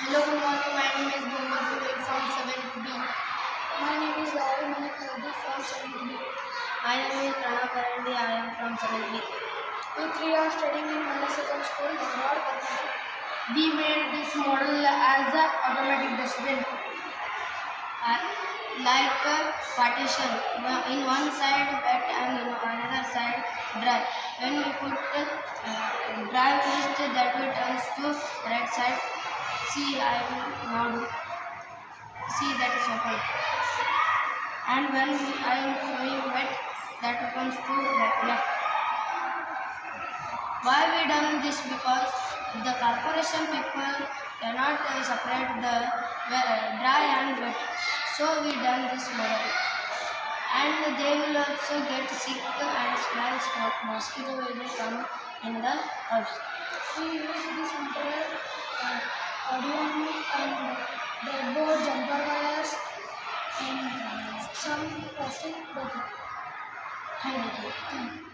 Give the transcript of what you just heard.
Hello, good morning. My name is Bhumar Sudhir from 7th B. My name is Rahul Manik Ravi from 7th B. My name is Pranav Karandi. I am from 7th B. We three are studying in Manasakam School, Dharwad, Karnataka. We made this model as an automatic dustbin, like a partition. In one side wet and in another side dry. When we put dry waste, that will turns to right side. See, I will now do. See, that is open. And when I am showing wet, that comes to left. Why we done this? Because the corporation people cannot separate the dry and wet. So we done this model. And they will also get sick and smell smoke. Mosquito will come in the house. We use this material, audio and breadboard, jumper wires and some plastic. Thank you.